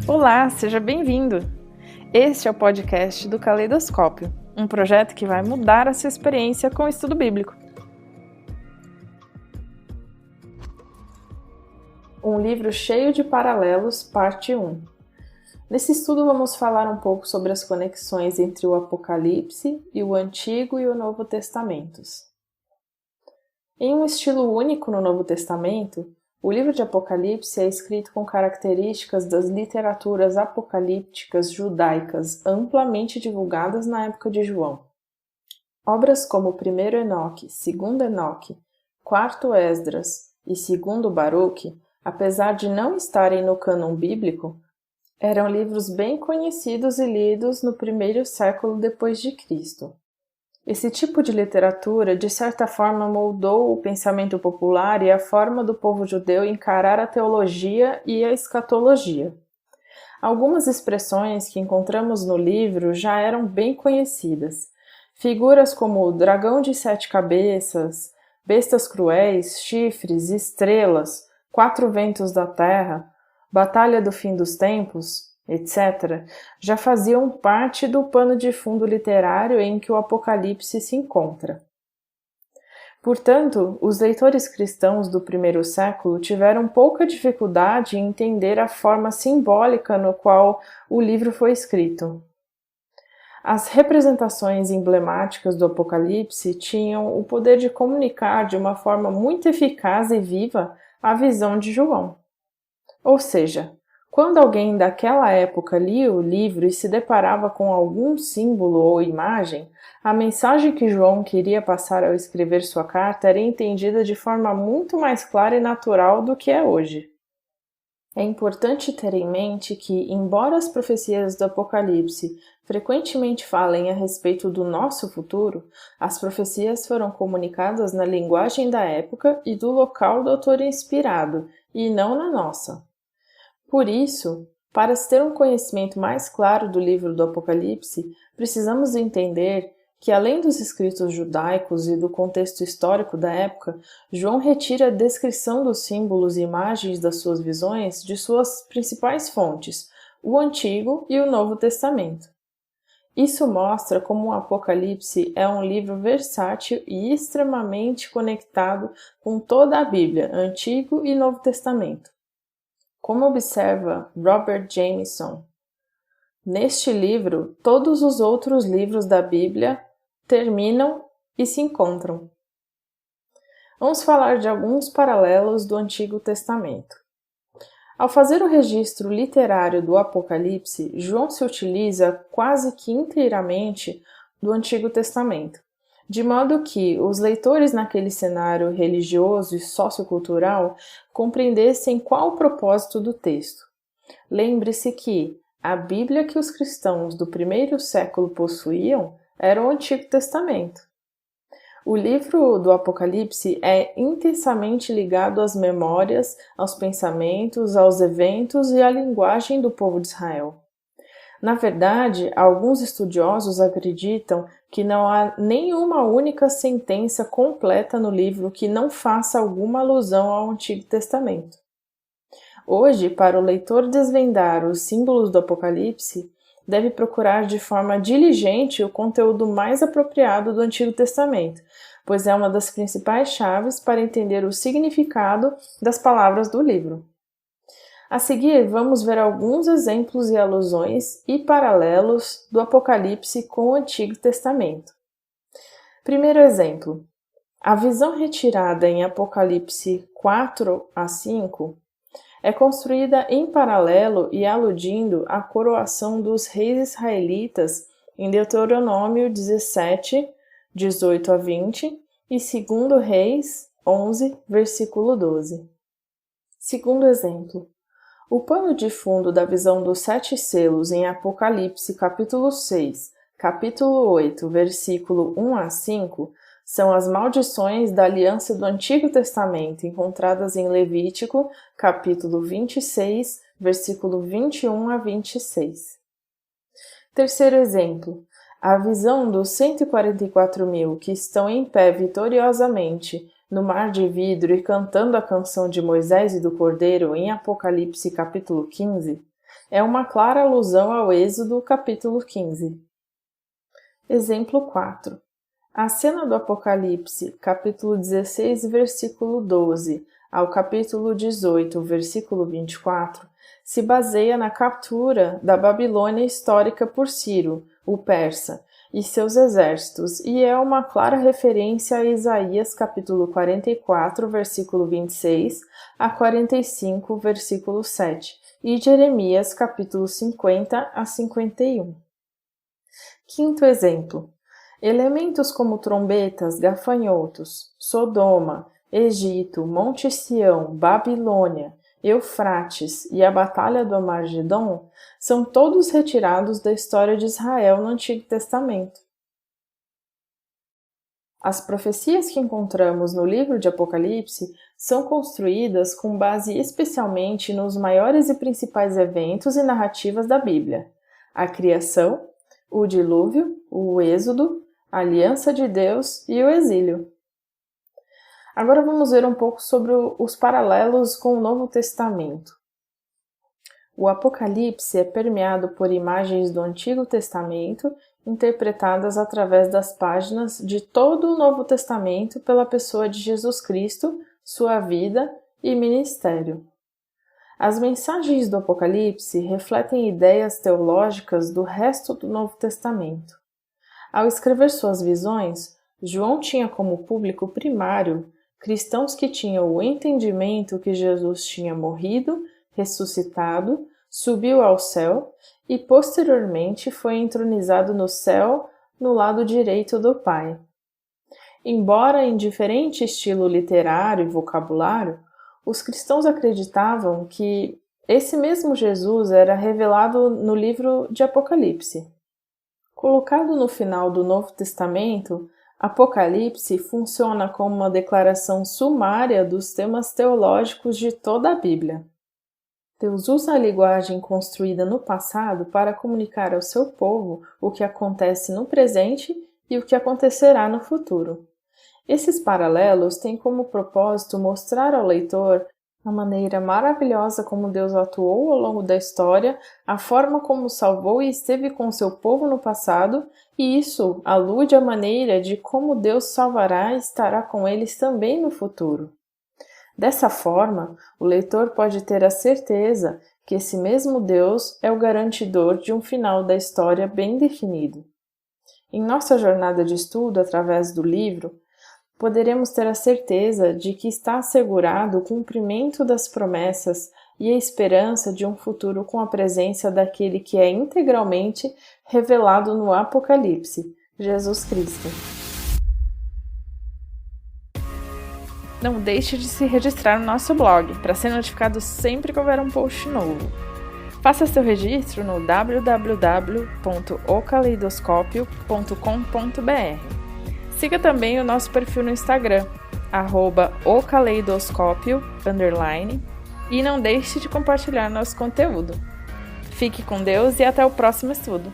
Olá, seja bem-vindo! Este é o podcast do Caleidoscópio, um projeto que vai mudar a sua experiência com o estudo bíblico. Um livro cheio de paralelos, parte 1. Nesse estudo vamos falar um pouco sobre as conexões entre o Apocalipse e o Antigo e o Novo Testamentos. Em um estilo único no Novo Testamento, o livro de Apocalipse é escrito com características das literaturas apocalípticas judaicas amplamente divulgadas na época de João. Obras como 1º Enoque, 2º Enoque, 4º Esdras e 2º Baruque, apesar de não estarem no cânon bíblico, eram livros bem conhecidos e lidos no primeiro século depois de Cristo. Esse tipo de literatura, de certa forma, moldou o pensamento popular e a forma do povo judeu encarar a teologia e a escatologia. Algumas expressões que encontramos no livro já eram bem conhecidas. Figuras como o dragão de 7 cabeças, bestas cruéis, chifres, estrelas, 4 ventos da terra, batalha do fim dos tempos, etc., já faziam parte do pano de fundo literário em que o Apocalipse se encontra. Portanto, os leitores cristãos do primeiro século tiveram pouca dificuldade em entender a forma simbólica no qual o livro foi escrito. As representações emblemáticas do Apocalipse tinham o poder de comunicar de uma forma muito eficaz e viva a visão de João. Ou seja, quando alguém daquela época lia o livro e se deparava com algum símbolo ou imagem, a mensagem que João queria passar ao escrever sua carta era entendida de forma muito mais clara e natural do que é hoje. É importante ter em mente que, embora as profecias do Apocalipse frequentemente falem a respeito do nosso futuro, as profecias foram comunicadas na linguagem da época e do local do autor inspirado, e não na nossa. Por isso, para se ter um conhecimento mais claro do livro do Apocalipse, precisamos entender que, além dos escritos judaicos e do contexto histórico da época, João retira a descrição dos símbolos e imagens das suas visões de suas principais fontes, o Antigo e o Novo Testamento. Isso mostra como o Apocalipse é um livro versátil e extremamente conectado com toda a Bíblia, Antigo e Novo Testamento. Como observa Robert Jameson, neste livro, todos os outros livros da Bíblia terminam e se encontram. Vamos falar de alguns paralelos do Antigo Testamento. Ao fazer o registro literário do Apocalipse, João se utiliza quase que inteiramente do Antigo Testamento, de modo que os leitores naquele cenário religioso e sociocultural compreendessem qual o propósito do texto. Lembre-se que a Bíblia que os cristãos do primeiro século possuíam era o Antigo Testamento. O livro do Apocalipse é intensamente ligado às memórias, aos pensamentos, aos eventos e à linguagem do povo de Israel. Na verdade, alguns estudiosos acreditam que não há nenhuma única sentença completa no livro que não faça alguma alusão ao Antigo Testamento. Hoje, para o leitor desvendar os símbolos do Apocalipse, deve procurar de forma diligente o conteúdo mais apropriado do Antigo Testamento, pois é uma das principais chaves para entender o significado das palavras do livro. A seguir, vamos ver alguns exemplos e alusões e paralelos do Apocalipse com o Antigo Testamento. Primeiro exemplo. A visão retirada em Apocalipse 4 a 5 é construída em paralelo e aludindo à coroação dos reis israelitas em Deuteronômio 17, 18 a 20 e 2 Reis 11, versículo 12. Segundo exemplo. O pano de fundo da visão dos 7 selos em Apocalipse capítulo 6, capítulo 8, versículo 1 a 5, são as maldições da aliança do Antigo Testamento encontradas em Levítico, capítulo 26, versículo 21 a 26. Terceiro exemplo. A visão dos 144.000 que estão em pé vitoriosamente no mar de vidro e cantando a canção de Moisés e do Cordeiro em Apocalipse capítulo 15, é uma clara alusão ao Êxodo, capítulo 15. Exemplo 4. A cena do Apocalipse, capítulo 16, versículo 12, ao capítulo 18, versículo 24, se baseia na captura da Babilônia histórica por Ciro, o persa, e seus exércitos, e é uma clara referência a Isaías, capítulo 44, versículo 26, a 45, versículo 7, e Jeremias, capítulo 50 a 51. Quinto exemplo. Elementos como trombetas, gafanhotos, Sodoma, Egito, Monte Sião, Babilônia, Eufrates e a Batalha do Armagedon são todos retirados da história de Israel no Antigo Testamento. As profecias que encontramos no livro de Apocalipse são construídas com base especialmente nos maiores e principais eventos e narrativas da Bíblia: a criação, o dilúvio, o êxodo, a aliança de Deus e o exílio. Agora vamos ver um pouco sobre os paralelos com o Novo Testamento. O Apocalipse é permeado por imagens do Antigo Testamento, interpretadas através das páginas de todo o Novo Testamento pela pessoa de Jesus Cristo, sua vida e ministério. As mensagens do Apocalipse refletem ideias teológicas do resto do Novo Testamento. Ao escrever suas visões, João tinha como público primário cristãos que tinham o entendimento que Jesus tinha morrido, ressuscitado, subiu ao céu e posteriormente foi entronizado no céu no lado direito do Pai. Embora em diferente estilo literário e vocabulário, os cristãos acreditavam que esse mesmo Jesus era revelado no livro de Apocalipse. Colocado no final do Novo Testamento, Apocalipse funciona como uma declaração sumária dos temas teológicos de toda a Bíblia. Deus usa a linguagem construída no passado para comunicar ao seu povo o que acontece no presente e o que acontecerá no futuro. Esses paralelos têm como propósito mostrar ao leitor a maneira maravilhosa como Deus atuou ao longo da história, a forma como salvou e esteve com seu povo no passado, e isso alude à maneira de como Deus salvará e estará com eles também no futuro. Dessa forma, o leitor pode ter a certeza que esse mesmo Deus é o garantidor de um final da história bem definido. Em nossa jornada de estudo através do livro, poderemos ter a certeza de que está assegurado o cumprimento das promessas e a esperança de um futuro com a presença daquele que é integralmente revelado no Apocalipse, Jesus Cristo. Não deixe de se registrar no nosso blog para ser notificado sempre que houver um post novo. Faça seu registro no www.ocaleidoscopio.com.br. Siga também o nosso perfil no Instagram, @ocaleidoscopio_, e não deixe de compartilhar nosso conteúdo. Fique com Deus e até o próximo estudo!